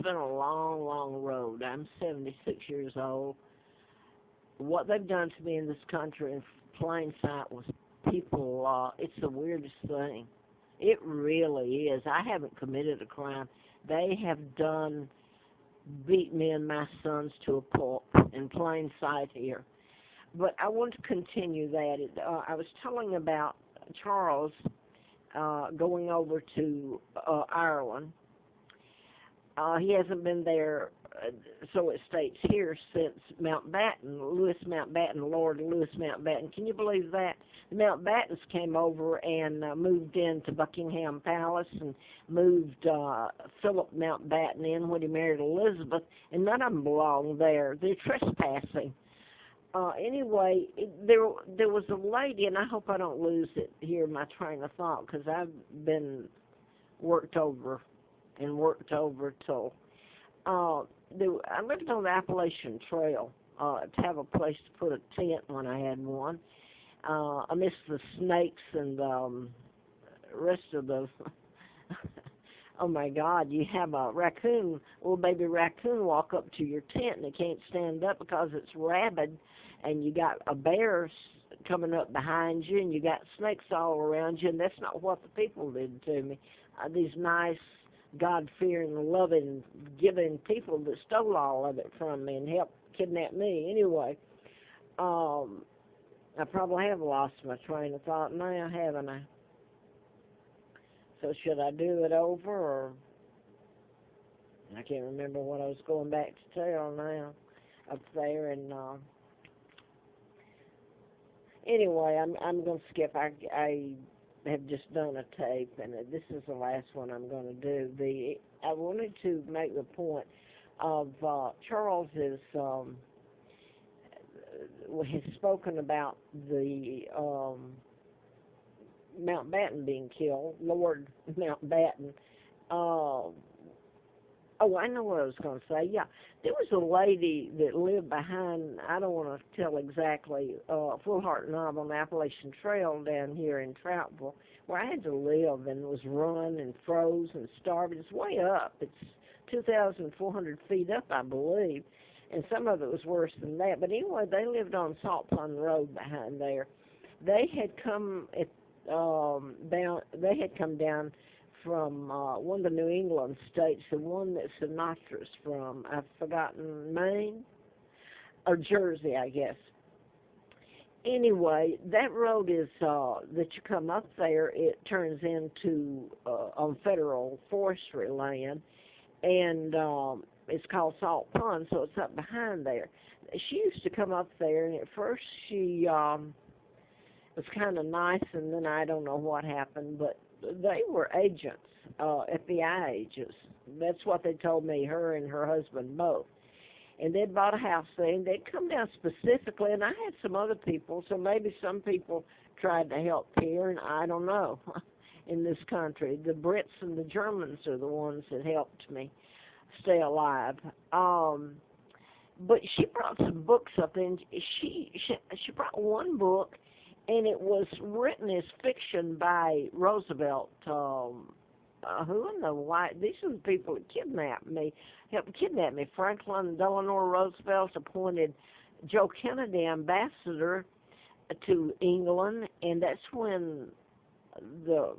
been a long, long road. I'm 76 years old. What they've done to me in this country in plain sight was people, it's the weirdest thing. It really is. I haven't committed a crime. They have beat me and my sons to a pulp in plain sight here. But I want to continue that. I was telling about Charles going over to Ireland. He hasn't been there, so it states here, since Lord Louis Mountbatten. Can you believe that? The Mountbattens came over and moved into Buckingham Palace and moved Philip Mountbatten in when he married Elizabeth, and none of them belong there. They're trespassing. Anyway, there was a lady, and I hope I don't lose it here, my train of thought, because I've been worked over till I lived on the Appalachian Trail to have a place to put a tent when I had one. I missed the snakes and rest of the oh my God, you have a little baby raccoon walk up to your tent and it can't stand up because it's rabid, and you got a bear coming up behind you, and you got snakes all around you, and that's not what the people did to me. These nice, God-fearing, loving, giving people that stole all of it from me and helped kidnap me. Anyway, I probably have lost my train of thought now, haven't I? So should I do it over, or I can't remember what I was going back to tell now up there. And anyway, I'm going to skip. I have just done a tape, and this is the last one I'm going to do. I wanted to make the point of Charles has spoken about the Mountbatten being killed, Lord Mountbatten. Oh, I know what I was going to say. Yeah, there was a lady that lived behind, I don't want to tell exactly, Full Heart Knob on the Appalachian Trail down here in Troutville, where I had to live and was run and froze and starved. It's way up. It's 2,400 feet up, I believe, and some of it was worse than that. But anyway, they lived on Salt Pond Road behind there. They had come down from one of the New England states, the one that Sinatra's from. I've forgotten, Maine or Jersey, I guess. Anyway, that road is that you come up there. It turns into on federal forestry land, and it's called Salt Pond, so it's up behind there. She used to come up there, and at first she was kind of nice, and then I don't know what happened, but they were agents, FBI agents. That's what they told me, her and her husband both. And they'd bought a house there, and they'd come down specifically, and I had some other people, so maybe some people tried to help here, and I don't know, in this country. The Brits and the Germans are the ones that helped me stay alive. But she brought some books up, and she brought one book, and it was written as fiction by Roosevelt. Who in the white? These are the people that helped kidnap me. Franklin Delano Roosevelt appointed Joe Kennedy ambassador to England, and that's when the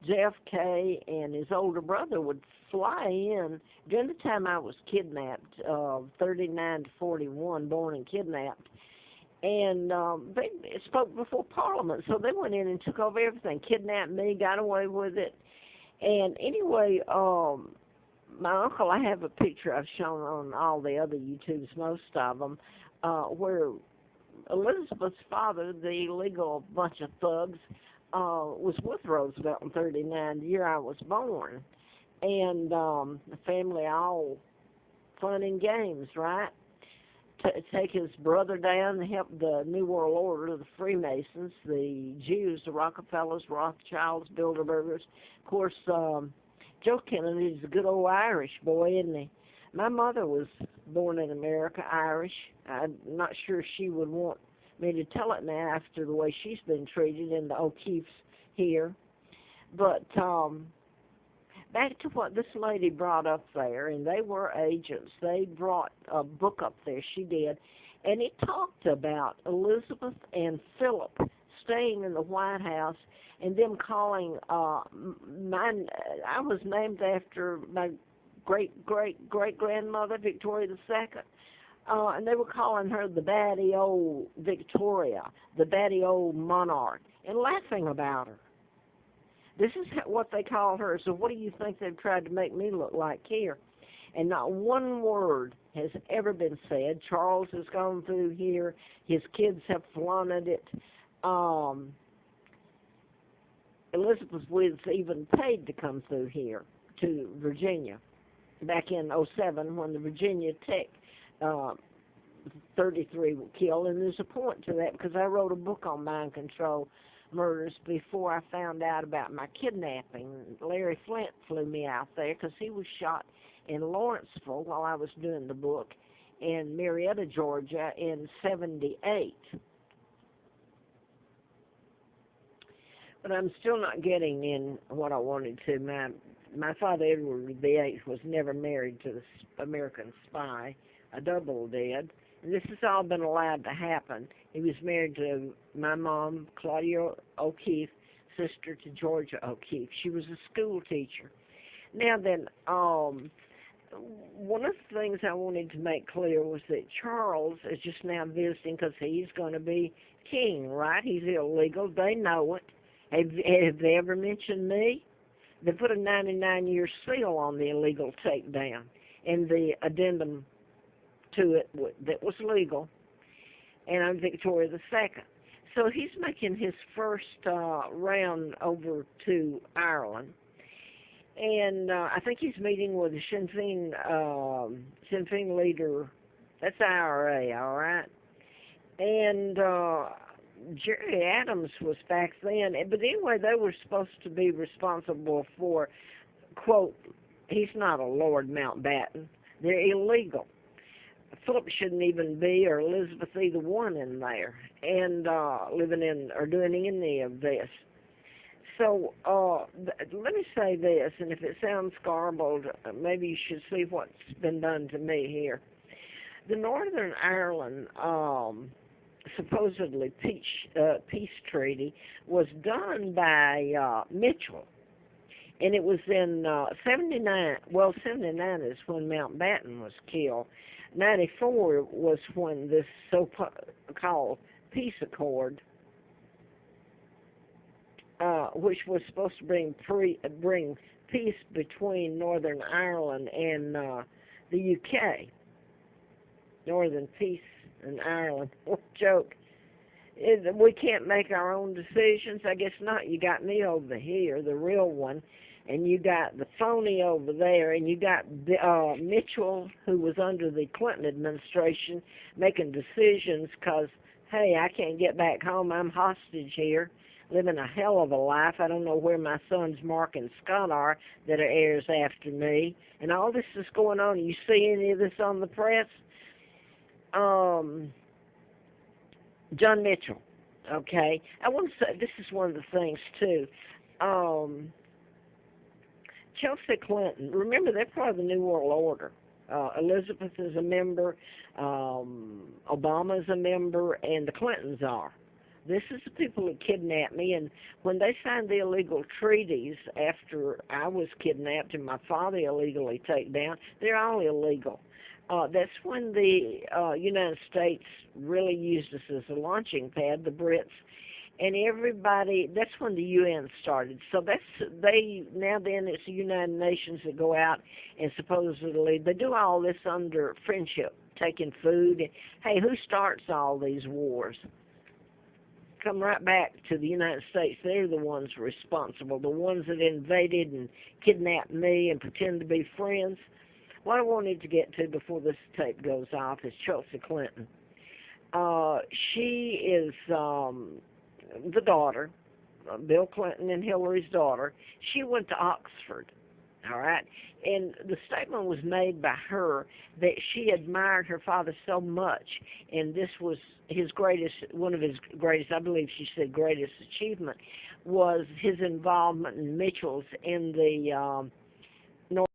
JFK and his older brother would fly in during the time I was kidnapped, 39 to 41, born and kidnapped. And they spoke before Parliament, so they went in and took over everything, kidnapped me, got away with it. And anyway, my uncle, I have a picture I've shown on all the other YouTubes, most of them, where Elizabeth's father, the illegal bunch of thugs, was with Roosevelt in 39, the year I was born. And the family all fun and games, right? Take his brother down and help the New World Order, the Freemasons, the Jews, the Rockefellers, Rothschilds, Bilderbergers. Of course, Joe Kennedy's a good old Irish boy, isn't he? My mother was born in America, Irish. I'm not sure she would want me to tell it now after the way she's been treated in the O'Keeffe's here. But back to what this lady brought up there, and they were agents. They brought a book up there, she did, and it talked about Elizabeth and Philip staying in the White House and them calling mine. I was named after my great-great-great-grandmother, Victoria II. And they were calling her the batty old Victoria, the batty old monarch, and laughing about her. This is what they call her. So what do you think they've tried to make me look like here? And not one word has ever been said. Charles has gone through here. His kids have flaunted it. Elizabeth was even paid to come through here to Virginia back in '07 when the Virginia Tech 33 were killed. And there's a point to that because I wrote a book on mind control murders before I found out about my kidnapping. Larry Flint flew me out there because he was shot in Lawrenceville while I was doing the book in Marietta, Georgia in '78. But I'm still not getting in what I wanted to. My father, Edward VIII, was never married to the American spy. A double did. And this has all been allowed to happen. He was married to my mom, Claudia O'Keefe, sister to Georgia O'Keefe. She was a school teacher. Now then, one of the things I wanted to make clear was that Charles is just now visiting because he's going to be king, right? He's illegal. They know it. Have they ever mentioned me? They put a 99-year seal on the illegal takedown and the addendum to it that was legal, and I'm Victoria II. So he's making his first round over to Ireland, and I think he's meeting with the Sinn Féin leader. That's IRA, all right? And Jerry Adams was back then, but anyway, they were supposed to be responsible for, quote, he's not a Lord Mountbatten. They're illegal. Philip shouldn't even be, or Elizabeth, either one in there, and living in or doing any of this. So let me say this, and if it sounds garbled, maybe you should see what's been done to me here. The Northern Ireland supposedly peace treaty was done by Mitchell, and it was in 79. Well, 79 is when Mountbatten was killed. 94 was when this so-called peace accord, which was supposed to bring peace between Northern Ireland and the UK. Northern peace in Ireland. What a joke. We can't make our own decisions. I guess not. You got me over here, the real one, and you got the phony over there, and you got Mitchell, who was under the Clinton administration, making decisions because, hey, I can't get back home. I'm hostage here, living a hell of a life. I don't know where my sons Mark and Scott are that are heirs after me. And all this is going on. You see any of this on the press? John Mitchell, okay? I want to say, this is one of the things, too. Chelsea Clinton, remember, they're part of the New World Order. Elizabeth is a member, Obama is a member, and the Clintons are. This is the people who kidnapped me, and when they signed the illegal treaties after I was kidnapped and my father illegally taken down, they're all illegal. That's when the United States really used us as a launching pad, the Brits, and everybody. That's when the UN started. So now then it's the United Nations that go out and supposedly they do all this under friendship, taking food. Hey, who starts all these wars? Come right back to the United States. They're the ones responsible, the ones that invaded and kidnapped me and pretend to be friends. What I wanted to get to before this tape goes off is Chelsea Clinton. She is the daughter, Bill Clinton and Hillary's daughter. She went to Oxford, all right? And the statement was made by her that she admired her father so much, and this was one of his greatest, I believe she said greatest achievement, was his involvement in Mitchell's in the nor